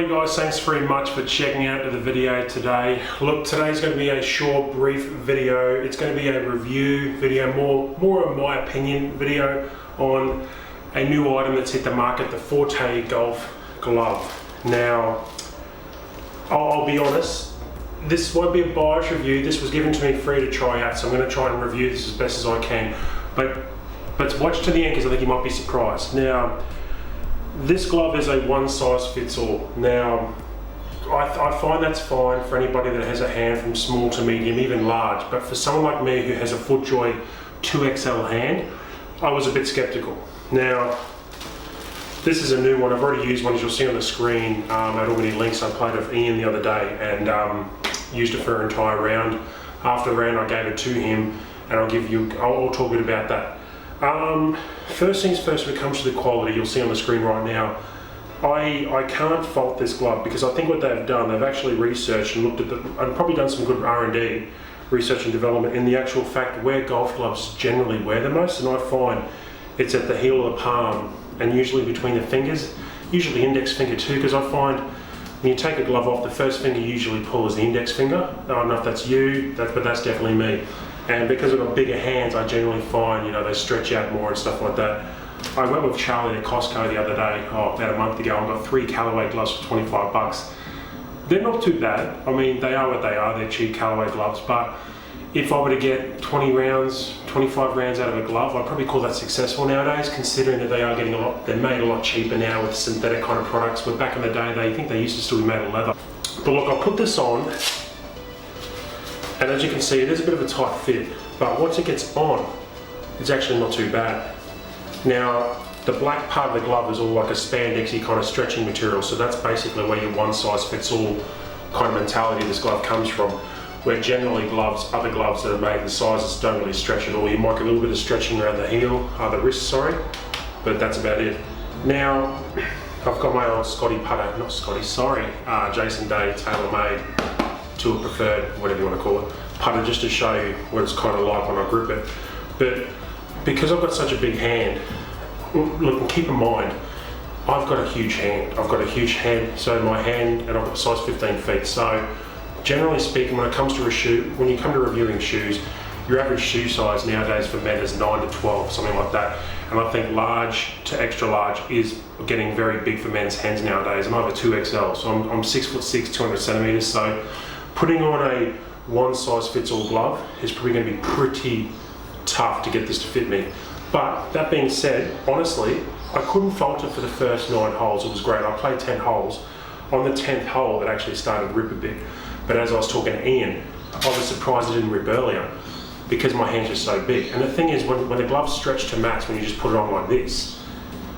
Alrighty guys, thanks very much for checking out the video today. Look, today's going to be a short, brief video. It's going to be a review video, more of my opinion video on a new item that's hit the market, the Forte golf glove. Now, I'll be honest, this won't be a biased review. This was given to me free to try out, so I'm going to try and review this as best as I can. But watch to the end because I think you might be surprised. Now, this glove is a one size fits all. Now, I find that's fine for anybody that has a hand from small to medium, even large. But for someone like me who has a FootJoy 2XL hand, I was a bit skeptical. Now, this is a new one. I've already used one, as you'll see on the screen. I had all many links. I played with Ian the other day and used it for an entire round. After the round, I gave it to him, and I'll talk a bit about that. First things first, when it comes to the quality, you'll see on the screen right now, I can't fault this glove because I think what they've done, they've actually researched and looked at and probably done some good R&D, research and development, in the actual fact where golf gloves generally wear the most, and I find it's at the heel of the palm and usually between the fingers, usually index finger too, because I find when you take a glove off, the first finger you usually pull is the index finger. I don't know if that's you, but that's definitely me. And because I've got bigger hands, I generally find, they stretch out more and stuff like that. I went with Charlie to Costco the other day, about a month ago, and got 3 Callaway gloves for 25 bucks. They're not too bad. I mean, they are what they are, they're cheap Callaway gloves, but if I were to get 20 rounds, 25 rounds out of a glove, I'd probably call that successful nowadays, considering that they are getting they're made a lot cheaper now with synthetic kind of products, but back in the day, I think they used to still be made of leather. But look, I'll put this on, and as you can see, it is a bit of a tight fit, but once it gets on, it's actually not too bad. Now, the black part of the glove is all like a spandexy kind of stretching material, so that's basically where your one size fits all kind of mentality of this glove comes from, where generally other gloves that are made the sizes don't really stretch at all. You might get a little bit of stretching around the heel, the wrist, sorry, but that's about it. Now, I've got my old Jason Day TaylorMade Tour Preferred, whatever you want to call it, putter, just to show you what it's kind of like when I grip it. But because I've got such a big hand, look, and keep in mind, I've got a huge hand. I've got a huge head, so my hand, and I've got size 15 feet. So generally speaking, when it comes to a shoe, when you come to reviewing shoes, your average shoe size nowadays for men is 9 to 12, something like that. And I think large to extra large is getting very big for men's hands nowadays. I'm over 2XL, so I'm 6'6", 200 centimeters. So putting on a one size fits all glove is probably going to be pretty tough to get this to fit me. But that being said, honestly, I couldn't fault it for the first 9 holes. It was great. I played 10 holes. On the 10th hole, it actually started to rip a bit. But as I was talking to Ian, I was surprised it didn't rip earlier because my hands are so big. And the thing is, when the gloves stretch to max, when you just put it on like this,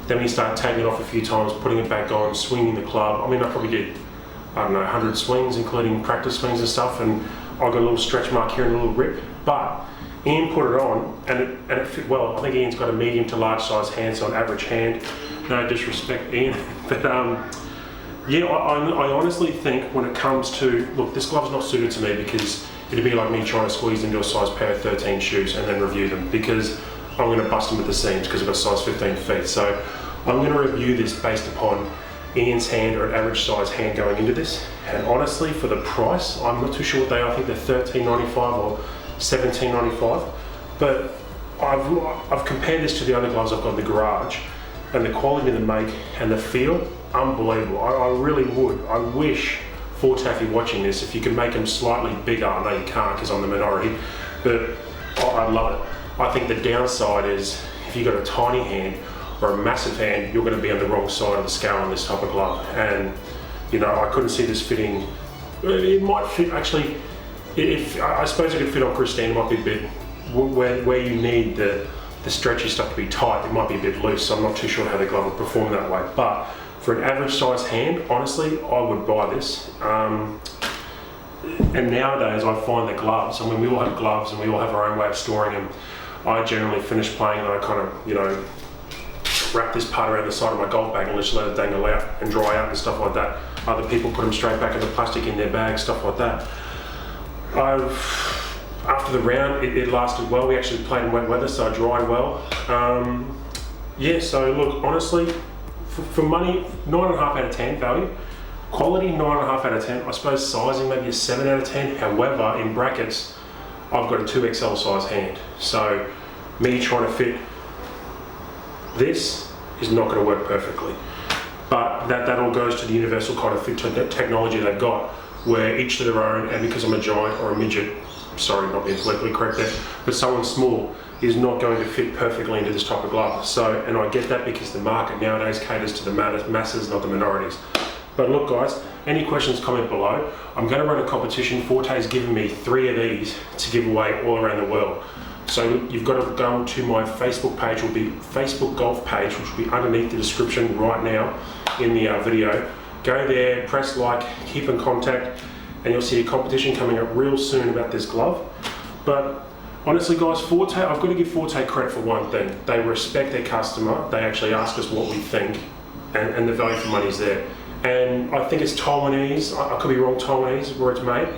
then when you start taking it off a few times, putting it back on, swinging the club, I mean, I probably did, 100 swings, including practice swings and stuff, and I got a little stretch mark here and a little rip. But Ian put it on, and it fit well. I think Ian's got a medium to large size hand, so an average hand. No disrespect, Ian, but yeah, I honestly think when it comes to, look, this glove's not suited to me because it'd be like me trying to squeeze into a size pair of 13 shoes and then review them, because I'm going to bust them at the seams because I've got size 15 feet. So I'm going to review this based upon Ian's hand, or an average size hand going into this. And honestly, for the price, I'm not too sure what they are. I think they're $13.95 or $17.95. But I've compared this to the other gloves I've got in the garage, and the quality of the make and the feel, unbelievable. I really would. I wish Forte, if you're watching this, if you could make them slightly bigger. I know you can't because I'm the minority, but I love it. I think the downside is if you've got a tiny hand or a massive hand, you're going to be on the wrong side of the scale on this type of glove. And I couldn't see this fitting. It might fit actually. I suppose it could fit on Christine. It might be a bit where you need the stretchy stuff to be tight. It might be a bit loose. So I'm not too sure how the glove would perform that way. But for an average size hand, honestly, I would buy this. And nowadays, I find the gloves. I mean, we all have gloves and we all have our own way of storing them. I generally finish playing and I kind of, wrap this part around the side of my golf bag and just let it dangle out and dry out and stuff like that. Other people put them straight back in the plastic in their bag, stuff like that. After the round, it lasted well. We actually played in wet weather, so it dried well. Yeah, so look, honestly, for money, 9.5 out of 10 value. Quality, 9.5 out of 10. I suppose sizing maybe a 7 out of 10. However, in brackets, I've got a 2XL size hand. So me trying to fit this is not going to work perfectly. But that all goes to the universal kind of fit technology they've got, where each to their own, and because I'm a giant or a midget, sorry, not being politically correct there, but someone small is not going to fit perfectly into this type of glove. So, and I get that because the market nowadays caters to the masses, not the minorities. But look guys, any questions, comment below. I'm going to run a competition. Forte has given me 3 of these to give away all around the world. So you've got to go to my Facebook page, will be Facebook golf page, which will be underneath the description right now in the video. Go there, press like, keep in contact, and you'll see a competition coming up real soon about this glove. But honestly guys, Forte, I've got to give Forte credit for one thing. They respect their customer. They actually ask us what we think, and the value for money is there. And I think it's Taiwanese, I could be wrong, Taiwanese where it's made,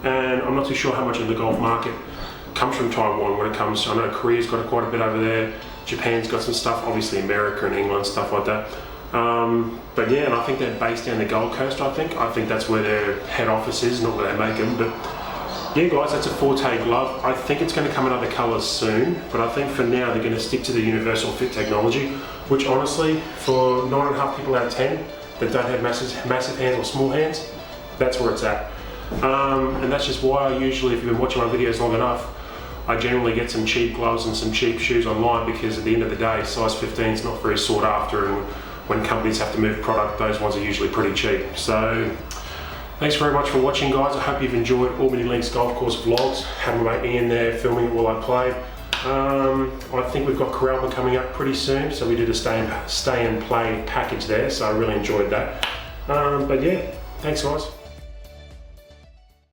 and I'm not too sure how much of the golf market comes from Taiwan when it comes to, I know Korea's got quite a bit over there, Japan's got some stuff, obviously America and England, stuff like that. But yeah, and I think they're based down the Gold Coast, I think that's where their head office is, not where they make them. But yeah guys, that's a Forte glove. I think it's going to come in other colours soon, but I think for now they're going to stick to the universal fit technology, which honestly, for 9.5 people out of 10 that don't have massive hands or small hands, that's where it's at. And that's just why I usually, if you've been watching my videos long enough, I generally get some cheap gloves and some cheap shoes online, because at the end of the day, size 15 is not very sought after, and when companies have to move product, those ones are usually pretty cheap. So thanks very much for watching guys. I hope you've enjoyed Albany Links Golf Course vlogs. Had my mate Ian there filming it while I played. I think we've got Corralman coming up pretty soon, so we did a stay and play package there, so I really enjoyed that. But yeah, thanks guys.